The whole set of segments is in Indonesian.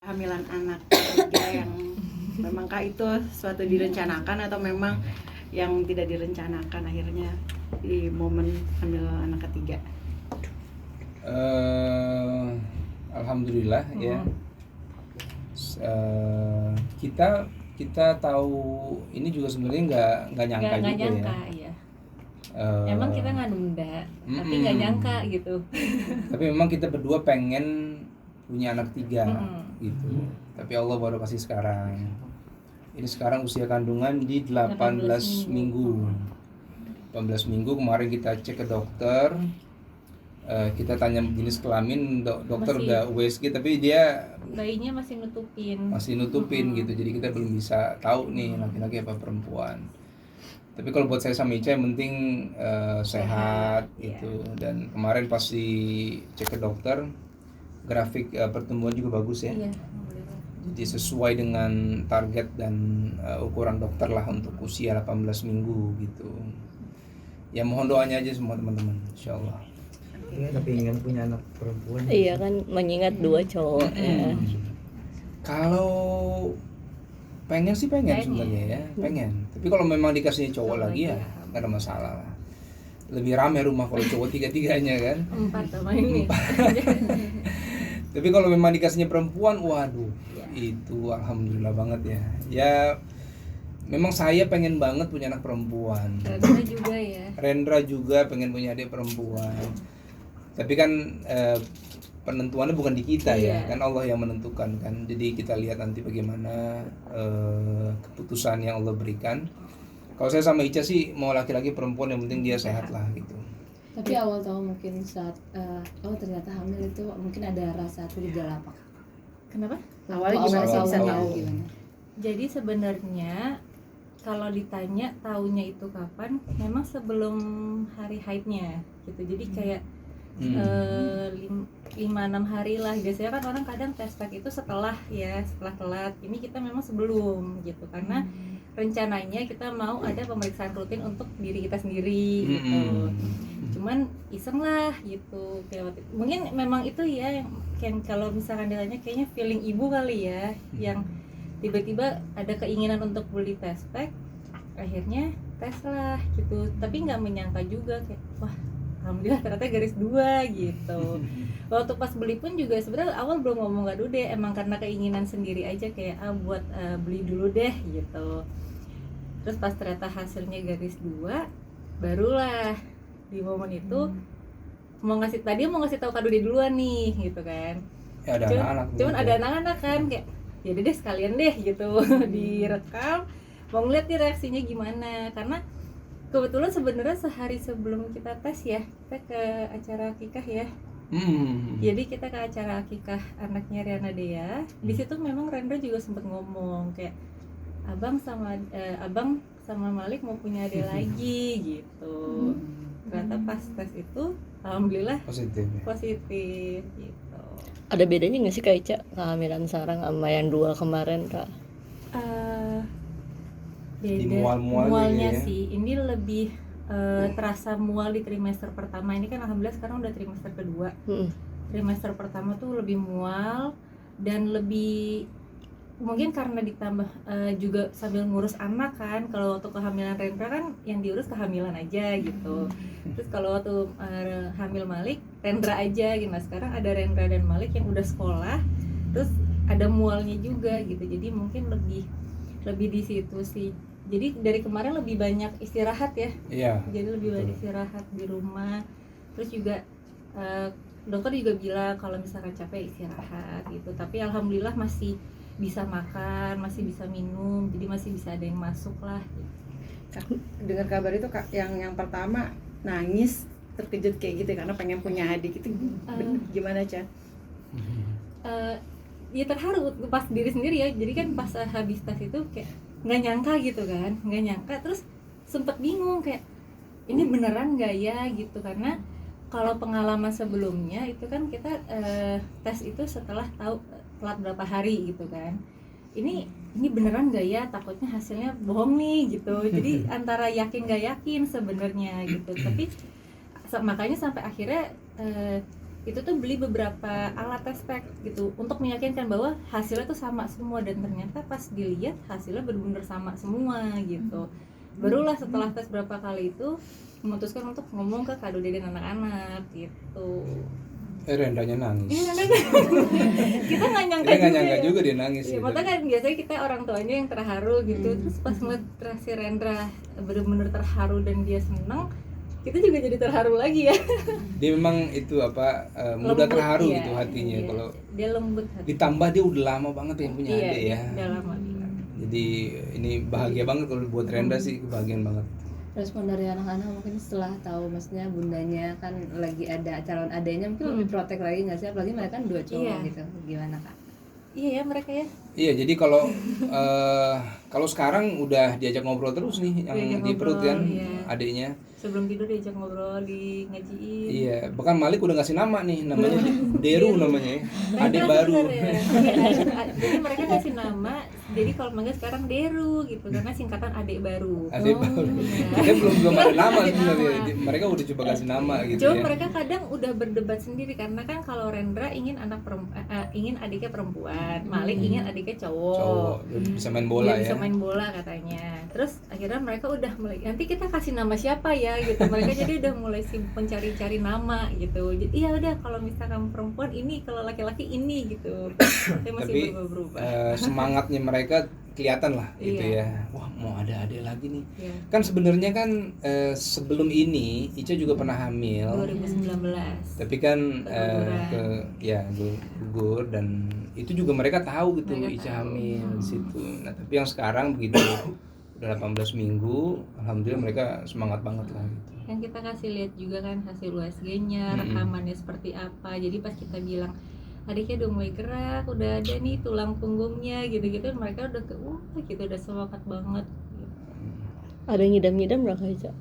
kehamilan anak ketiga yang memangkah itu suatu direncanakan atau memang yang tidak direncanakan akhirnya di momen hamil anak ketiga? Alhamdulillah ya. Kita tahu ini juga sebenarnya nggak nyangka nggak juga nyangka, ya. Emang kita nggak nunda, tapi nggak nyangka gitu. Tapi memang kita berdua pengen punya anak 3 gitu. Tapi Allah baru kasih sekarang. Ini sekarang usia kandungan di 18 minggu. 18 minggu kemarin kita cek ke dokter. Kita tanya jenis kelamin, dokter udah USG tapi dia bayinya masih nutupin gitu. Jadi kita belum bisa tahu nih laki-laki apa perempuan. Tapi kalau buat saya sama Ica yang penting sehat gitu. Dan kemarin pas dicek ke dokter, grafik pertumbuhan juga bagus ya. Iya. Jadi sesuai dengan target dan ukuran dokter lah untuk usia 18 minggu gitu. Ya mohon doanya aja semua teman-teman, insyaallah. Tapi ingin punya anak perempuan. Iya kan, mengingat 2 cowok ya. Kalau pengen sih pengen sebenarnya ya, pengen. Tapi kalau memang dikasih cowok lagi ya nggak ada masalah lah. Lebih rame rumah kalau cowok 3-3-nya kan. 4 sama ini. Tapi kalau memang dikasihnya perempuan, waduh, itu alhamdulillah banget ya. Ya memang saya pengen banget punya anak perempuan. Rendra juga ya. Rendra juga pengen punya adik perempuan. Tapi kan penentuannya bukan di kita ya, kan Allah yang menentukan kan. Jadi kita lihat nanti bagaimana keputusan yang Allah berikan. Kalau saya sama Ica sih mau laki-laki perempuan, yang penting dia sehat lah gitu. Tapi awal tahu mungkin saat ternyata hamil itu mungkin ada rasa curiga lah Pak. Kenapa? Awalnya gimana sih bisa tahu? Jadi sebenarnya kalau ditanya tahunya itu kapan, memang sebelum hari haidnya gitu. Jadi kayak 5-6 hari lah. Biasanya kan orang kadang tes pack itu setelah telat. Ini kita memang sebelum gitu, karena rencananya kita mau ada pemeriksaan rutin untuk diri kita sendiri gitu. Cuman iseng lah gitu. Mungkin memang itu ya yang kalau misalkan ditanya kayaknya feeling ibu kali ya, yang tiba-tiba ada keinginan untuk beli test pack, akhirnya tes lah gitu. Tapi nggak menyangka juga kayak wah alhamdulillah ternyata garis 2 gitu. Waktu pas beli pun juga sebenarnya awal belum ngomong gak dulu deh, emang karena keinginan sendiri aja kayak buat beli dulu deh gitu. Terus pas ternyata hasilnya garis 2, barulah di momen itu mau ngasih tahu kado dia duluan nih gitu kan. Ya ada anak-anak. Cuman ada anak-anak kan kayak ya deh sekalian deh gitu direkam, mau ngeliat nih reaksinya gimana. Karena kebetulan sebenarnya sehari sebelum kita tes ya, kita ke acara akikah ya. Jadi kita ke acara akikah anaknya Riana Dea. Di situ memang Rendra juga sempat ngomong kayak abang sama Malik mau punya adik lagi gitu. Ternyata pas tes itu alhamdulillah positif gitu. Ada bedanya nggak sih Kak Ica kehamilan sekarang sama yang 2 kemarin Kak? Beda mualnya ya. Sih ini lebih terasa mual di trimester pertama. Ini kan alhamdulillah sekarang udah trimester kedua. Trimester pertama tuh lebih mual dan lebih mungkin karena ditambah juga sambil ngurus anak kan. Kalau waktu kehamilan Rendra kan yang diurus kehamilan aja gitu. Terus kalau waktu hamil Malik Rendra aja gitu. Nah sekarang ada Rendra dan Malik yang udah sekolah, terus ada mualnya juga gitu. Jadi mungkin lebih di situ sih. Jadi dari kemarin lebih banyak istirahat ya. Iya. Jadi lebih banyak istirahat di rumah. Terus juga dokter juga bilang kalau misalkan capek istirahat gitu. Tapi alhamdulillah masih bisa makan, masih bisa minum, jadi masih bisa ada yang masuk lah. Dengar kabar itu Kak, yang pertama nangis terkejut kayak gitu karena pengen punya adik itu gimana Ca? Ya terharu pas diri sendiri ya. Jadi kan pas habis tes itu kayak nggak nyangka gitu kan, nggak nyangka. Terus sempet bingung kayak ini beneran nggak ya gitu, karena kalau pengalaman sebelumnya itu kan kita tes itu setelah tahu telat berapa hari gitu kan. Ini beneran nggak ya, takutnya hasilnya bohong nih gitu. Jadi antara yakin nggak yakin sebenarnya gitu. Tapi makanya sampai akhirnya itu tuh beli beberapa alat test pack gitu untuk meyakinkan bahwa hasilnya tuh sama semua, dan ternyata pas dilihat hasilnya benar-benar sama semua gitu. Barulah setelah tes berapa kali itu memutuskan untuk ngomong ke kado deden anak-anak gitu. Rendanya nangis. Iya, kita nggak nyangka Kita nggak juga, nyangka ya. juga dia nangis. Iya, gitu. makanya kan biasanya kita orang tuanya yang terharu gitu, terus pas ngeliat si Rendra bener-bener terharu dan dia seneng, kita juga jadi terharu lagi ya. Dia memang itu mudah Lembut, terharu iya, gitu hatinya iya. kalau Dia lembut hati. ditambah dia udah lama banget yang punya Iya, adik ya. udah lama dia. Jadi ini bahagia banget kalau buat Rendra sih, kebahagiaan banget. Respon dari anak-anak mungkin setelah tahu maksudnya bundanya kan lagi ada calon adanya, mungkin lebih protek lagi nggak sih, apalagi mereka kan 2 cowok Iya. gitu, gimana Kak? Iya ya mereka ya. Iya, jadi kalau sekarang udah diajak ngobrol terus nih yang Diajak di perut kan ngobrol, iya. adiknya. Sebelum tidur diajak ngobrol, di ngajiin. Iya, bahkan Malik udah ngasih nama nih, namanya Deru namanya ya. Adik Bener, baru. bener ya. Iya, jadi mereka kasih nama, jadi kalau manggil sekarang Deru gitu karena singkatan adik baru. Adik baru. Iya. Kita belum ada nama Kasih sebenarnya. nama. Mereka udah coba kasih nama gitu Cuma ya. mereka kadang udah berdebat sendiri karena kan kalau Rendra ingin ingin adiknya perempuan, Malik ingin adiknya Cowok bisa main bola Dia ya. bisa main bola katanya. Terus akhirnya mereka udah mulai, nanti kita kasih nama siapa ya gitu. Mereka jadi udah mulai mencari-cari nama gitu. Jadi iya udah kalau misalkan perempuan ini, kalau laki-laki ini gitu. Saya masih Tapi berubah-berubah. semangatnya mereka kelihatan lah gitu Iya. ya. Wah, mau ada adik lagi nih. Iya. Kan sebenarnya kan sebelum ini Ica juga pernah hamil. 2019. Tapi kan Keguguran. gugur dan itu juga mereka tahu gitu Mereka Ica tahu. hamil di situ. Nah, tapi yang sekarang begitu udah 18 minggu, alhamdulillah mereka semangat banget lah gitu. Yang kita kasih lihat juga kan hasil USG-nya, rekamannya seperti apa. Jadi pas kita bilang adiknya udah mulai gerak, udah ada nih tulang punggungnya gitu-gitu, mereka udah gitu, udah semangat banget gitu. Ada ngidam-ngidam nggak Kak Ica?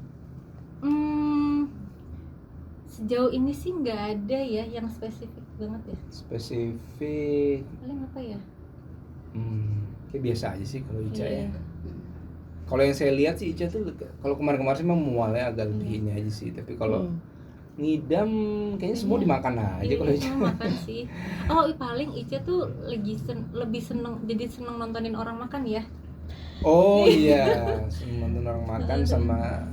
Sejauh ini sih nggak ada ya yang spesifik banget ya. Spesifik Paling apa ya? kayak biasa aja sih kalau Ica Iya. ya. Kalau yang saya lihat sih Ica tuh kalau kemarin-kemarin sih memang mualnya agak lebih ini aja sih, tapi kalau ngidam kayaknya semua dimakan aja kalau Ica. Iya, makan sih. Oh, paling Ica tuh lebih seneng, jadi seneng nontonin orang makan ya. Oh iya, nonton orang makan sama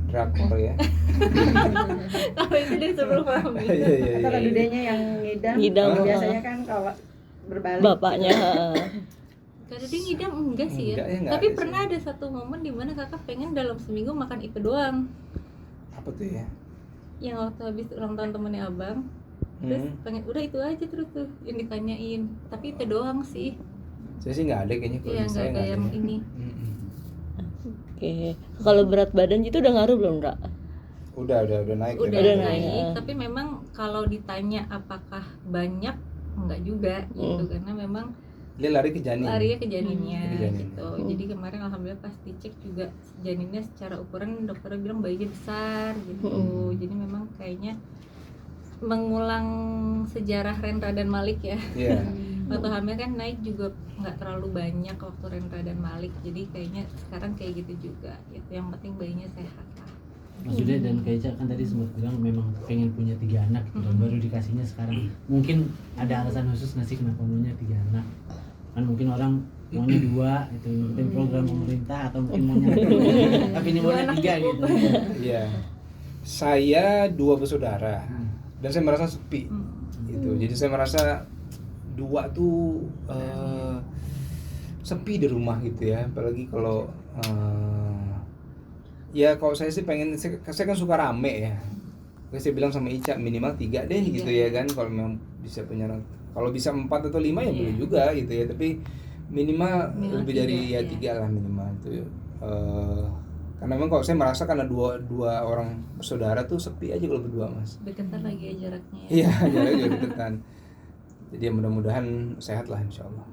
drakor ya. Kalau itu dari sebelum hamil. Iya. Atau dedenya yang Ngidam. biasanya kan kalau berbalik Bapaknya. Kalau dia ngidam enggak sih ya. Enggak ya, enggak Tapi ada pernah ada satu momen di mana kakak pengen dalam seminggu makan itu doang. Apa tuh ya? Yang waktu habis ulang tahun temennya abang, terus pengen udah itu aja terus tuh yang ditanyain. Tapi itu doang sih. Saya sih nggak ada kayaknya kalau Iya, di saya nggak ada nggak yang ada. ini. Oke. Kalau berat badan itu udah ngaruh belum, Kak? Udah naik. Udah ya. naik. Tapi memang kalau ditanya apakah banyak, enggak juga gitu, karena memang Dia lari ke janin. larinya ke janinnya Ke janin. gitu. Jadi kemarin alhamdulillah pas dicek juga janinnya secara ukuran dokternya bilang bayinya besar gitu. Jadi memang kayaknya mengulang sejarah Rendra dan Malik ya. Iya. Waktu hamil kan naik juga nggak terlalu banyak waktu Rendra dan Malik. Jadi kayaknya sekarang kayak gitu juga gitu. Yang penting bayinya sehat lah. Maksudnya dan Kaica kan tadi sempat bilang memang pengen punya 3 anak gitu, baru dikasihnya sekarang. Mungkin ada alasan khusus nggak sih kenapa maunya 3 anak? Kan mungkin orang maunya 2 itu ikutin program pemerintah atau mungkin maunya tapi ini maunya 3 gitu. Iya. Saya 2 bersaudara dan saya merasa sepi gitu. Jadi saya merasa 2 tuh sepi di rumah gitu ya. Apalagi kalau ya kalau saya sih pengen, saya kan suka rame ya. Saya bilang sama Ica minimal 3 deh gitu ya kan, kalau memang bisa punya anak. Kalau bisa 4 atau 5 ya boleh juga gitu ya, tapi minimal lebih dari 3 lah minimal itu. Karena memang kalau saya merasa karena dua orang bersaudara tuh sepi aja kalau berdua, Mas. Deketan lagi ya jaraknya ya. Iya, jaraknya juga deketan. Jadi ya mudah-mudahan sehat lah insyaallah.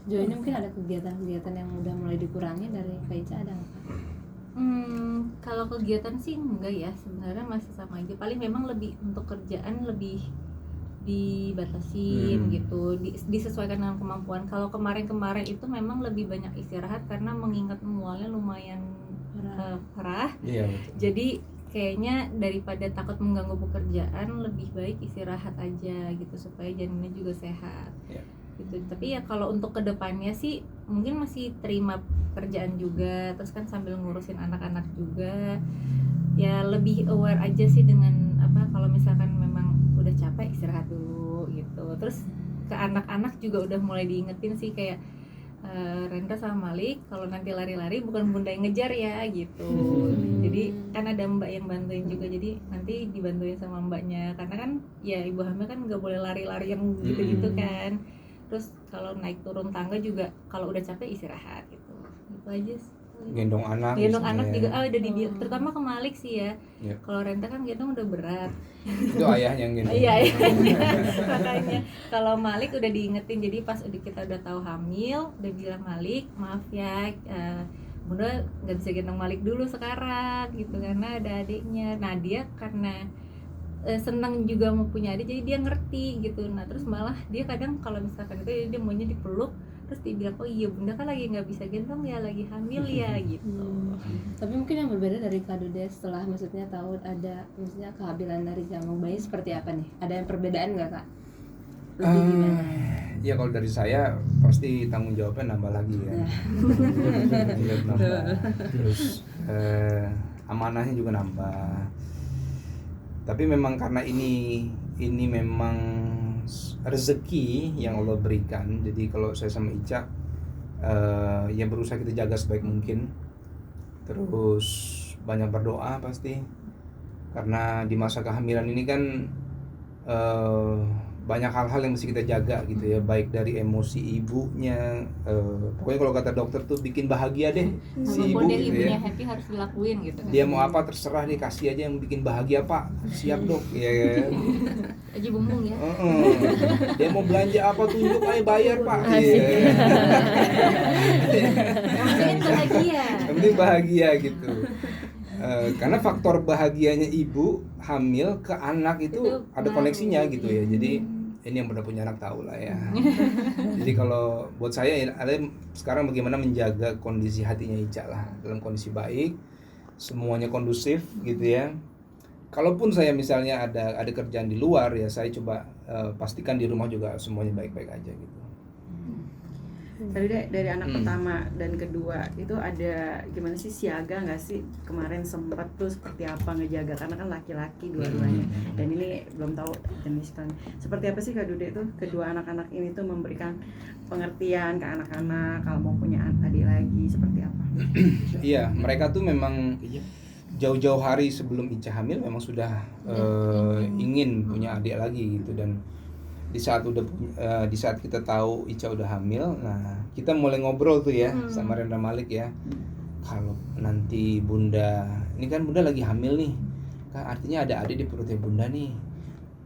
Sejauh ini mungkin ada kegiatan-kegiatan yang udah mulai dikurangi dari Kaica, ada nggak? Kalau kegiatan sih enggak ya, sebenarnya masih sama aja. Paling memang lebih untuk kerjaan lebih dibatasin gitu, disesuaikan dengan kemampuan. Kalau kemarin itu memang lebih banyak istirahat karena mengingat mualnya lumayan parah. Iya betul. Jadi kayaknya daripada takut mengganggu pekerjaan lebih baik istirahat aja gitu supaya janinnya juga sehat. Ya. Gitu. Tapi ya kalau untuk kedepannya sih mungkin masih terima kerjaan juga, terus kan sambil ngurusin anak-anak juga. Ya lebih aware aja sih dengan apa, kalau misalkan memang udah capek istirahat dulu gitu. Terus ke anak-anak juga udah mulai diingetin sih kayak Rendra sama Malik kalau nanti lari-lari bukan bunda yang ngejar ya gitu. Jadi kan ada mbak yang bantuin juga, jadi nanti dibantuin sama mbaknya karena kan ya ibu hamil kan nggak boleh lari-lari yang gitu-gitu kan. Terus kalau naik turun tangga juga kalau udah capek istirahat gitu. Itu aja sih. Gendong anak Anak juga udah Oh. terutama ke Malik sih ya. Ya. Kalau Renta kan gendong udah berat. itu ayah yang gendong. Iya. Makanya kalau Malik udah diingetin, jadi pas kita udah tahu hamil udah bilang Malik maaf ya, bunda nggak bisa gendong Malik dulu sekarang gitu karena ada adiknya. Nah dia karena senang juga mau punya adik jadi dia ngerti gitu. Nah terus malah dia kadang kalau misalkan itu dia maunya dipeluk, terus dia bilang oh iya bunda kan lagi nggak bisa gendong ya, lagi hamil ya gitu. Tapi mungkin yang berbeda dari Kak Dude setelah maksudnya tahu ada maksudnya kehamilan dari jamu bayi seperti apa nih? Ada yang perbedaan nggak Kak? Lebih gimana? Ya kalau dari saya pasti tanggung jawabnya nambah lagi ya. Nambah. Terus amanahnya juga nambah. Tapi memang karena ini memang rezeki yang Allah berikan. Jadi kalau saya sama Ica ya berusaha kita jaga sebaik mungkin. Terus banyak berdoa pasti. Karena di masa kehamilan ini kan banyak hal-hal yang mesti kita jaga gitu ya, baik dari emosi ibunya, pokoknya kalau kata dokter tuh bikin bahagia deh si ibu Apapun yang gitu ibunya ya. happy harus dilakuin gitu kan. Dia mau apa terserah deh, kasih aja yang bikin bahagia pak, siap dok ya kan. Aji bumbung ya. Dia mau belanja apa tunjuk aja bayar pak. Asik. Iya. Yang penting bahagia. Yang penting bahagia gitu. Karena faktor bahagianya ibu hamil ke anak itu ada baru. koneksinya gitu ya. Jadi ini yang udah punya anak tahu lah ya. Jadi kalau buat saya ada sekarang bagaimana menjaga kondisi hatinya Ica lah dalam kondisi baik, semuanya kondusif gitu ya. Kalaupun saya misalnya ada kerjaan di luar ya, saya coba pastikan di rumah juga semuanya baik-baik aja gitu. Tadi dari anak pertama dan kedua itu ada gimana sih, siaga nggak sih kemarin sempat tuh seperti apa ngejaga, karena kan laki-laki dua-duanya dan ini belum tahu jenis kan seperti apa sih Kak Dude tuh kedua anak-anak ini tuh memberikan pengertian ke anak-anak kalau mau punya adik lagi seperti apa? Iya, mereka tuh memang jauh-jauh hari sebelum Ica hamil memang sudah ingin punya adik lagi gitu. Dan di saat kita tahu Ica udah hamil, nah kita mulai ngobrol tuh ya sama Rendra Malik ya. Kalau nanti bunda, ini kan bunda lagi hamil nih, kan artinya ada adik di perutnya bunda nih.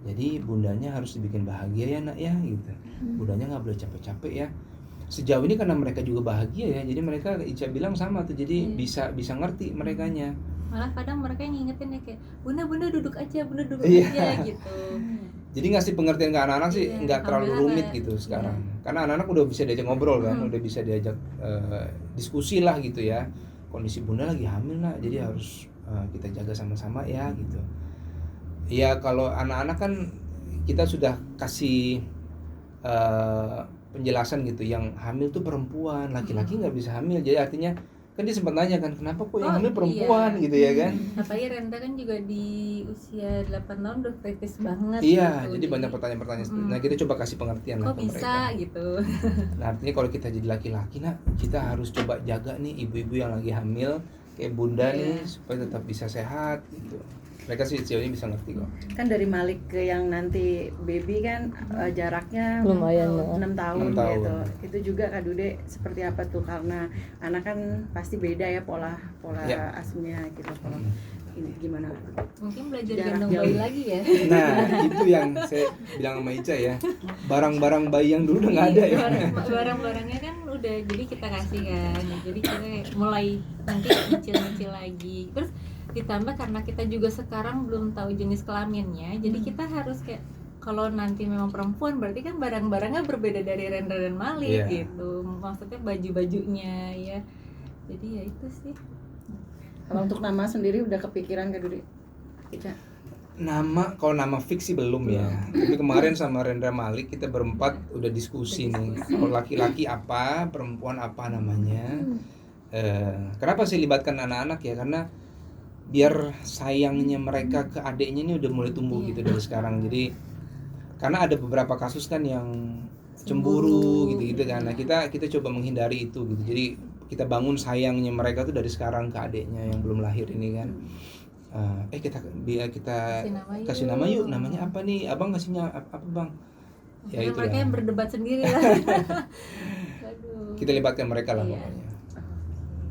Jadi bundanya harus dibikin bahagia ya nak ya gitu. Bundanya nggak boleh capek-capek ya. Sejauh ini karena mereka juga bahagia ya, jadi mereka Ica bilang sama tuh, jadi bisa ngerti merekanya. Malah kadang mereka yang ngingetin ya kayak bunda duduk aja Iya. aja gitu. Jadi ngasih pengertian ke anak-anak sih nggak terlalu rumit gitu sekarang. Karena anak-anak udah bisa diajak ngobrol kan, udah bisa diajak diskusi lah gitu ya. Kondisi bunda lagi hamil nak, jadi harus kita jaga sama-sama ya gitu. Ya kalau anak-anak kan kita sudah kasih penjelasan gitu, yang hamil tuh perempuan, laki-laki nggak bisa hamil. Jadi artinya kan dia sempat nanya kan, kenapa kok yang hamil perempuan gitu ya kan. Apalagi Renda kan juga di usia 8 tahun udah kritis banget Iya, gitu. jadi banyak pertanyaan-pertanyaan seperti itu. Nah kita coba kasih pengertian lah Kok ke bisa mereka. gitu. Nah artinya kalau kita jadi laki-laki nak, kita harus coba jaga nih ibu-ibu yang lagi hamil kayak bunda nih supaya tetap bisa sehat gitu. Mereka sih sejauh ini bisa ngerti kok. Kan dari Malik ke yang nanti baby kan jaraknya Lumayan, 6 tahun 6 tahun. gitu. Itu juga Kak Dude seperti apa tuh, karena anak kan pasti beda ya pola Ya. asuhnya gitu, pola ini gimana? Mungkin belajar Jarak gendong jauh. bayi lagi ya. Nah itu yang saya bilang sama Ica ya, barang-barang bayi yang dulu udah nggak ada ya. Barang-barangnya kan udah jadi kita kasih kan. Jadi kita mulai nanti kecil-kecil lagi. Terus ditambah karena kita juga sekarang belum tahu jenis kelaminnya, jadi kita harus kayak kalau nanti memang perempuan berarti kan barang-barangnya berbeda dari Rendra dan Malik Iya. gitu. Maksudnya baju-bajunya ya. Jadi ya itu sih. Kalau untuk nama sendiri udah kepikiran Kak Dude? Ica? Kalau nama fix sih belum ya. Tapi kemarin sama Rendra Malik kita berempat udah diskusi nih. Kalau laki-laki apa, perempuan apa namanya. Kenapa sih libatkan anak-anak ya? Karena biar sayangnya mereka ke adiknya ini udah mulai tumbuh gitu dari sekarang. Jadi karena ada beberapa kasus kan yang cemburu gitu kan. Nah, kita coba menghindari itu gitu. Jadi kita bangun sayangnya mereka tuh dari sekarang ke adiknya yang belum lahir ini kan. Kita kasih nama yuk. Namanya apa nih? Abang kasihnya apa Bang? Ya itu mereka lah. yang berdebat sendiri lah. Kita libatkan mereka lah pokoknya.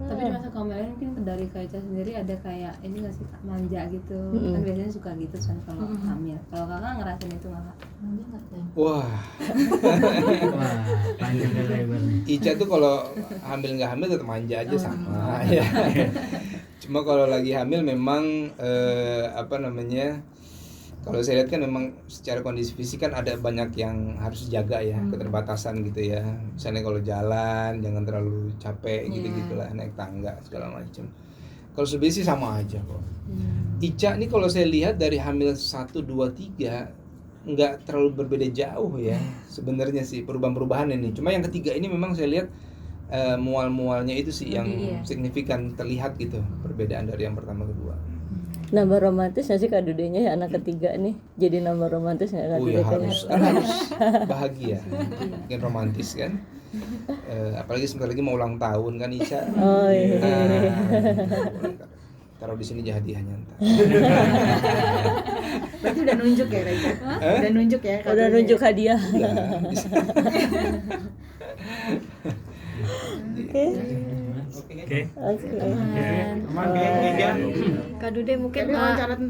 Tapi di masa kemarin mungkin dari Kaica sendiri ada kayak ini nggak sih Kak, manja gitu. Kan biasanya suka gitu kan kalau hamil. Kalau kakak ngerasain itu nggak Kak? Manja nggak tuh? Wah, Wah, panjang dan lebar nih. Ica tuh kalau hamil nggak hamil tetap manja aja sama ya. Cuma kalau lagi hamil memang kalau saya lihat kan memang secara kondisi fisik kan ada banyak yang harus dijaga ya, keterbatasan gitu ya. Misalnya kalau jalan jangan terlalu capek gitu-gitulah, naik tangga segala macam. Kalau sebenarnya sih sama aja kok. Ica nih kalau saya lihat dari hamil 1, 2, 3 nggak terlalu berbeda jauh ya sebenarnya sih perubahan-perubahan ini. Cuma yang ketiga ini memang saya lihat mual-mualnya itu sih yang signifikan terlihat gitu perbedaan dari yang pertama kedua. Nama romantis nggak sih Kak Dudenya ya anak ketiga nih? Jadi nama romantis nggak Kak Dude? Ya harus bahagia, bikin romantis kan. Apalagi sebentar lagi mau ulang tahun kan Ica. Oh iya. Taruh di sini hadiahnya ntar. Berarti udah nunjuk ya Kak Ica? Udah nunjuk ya Kak Udah Dude? nunjuk hadiah. Oke. Oke. Aman. Kak Dude mungkin Jadi wawancara tentang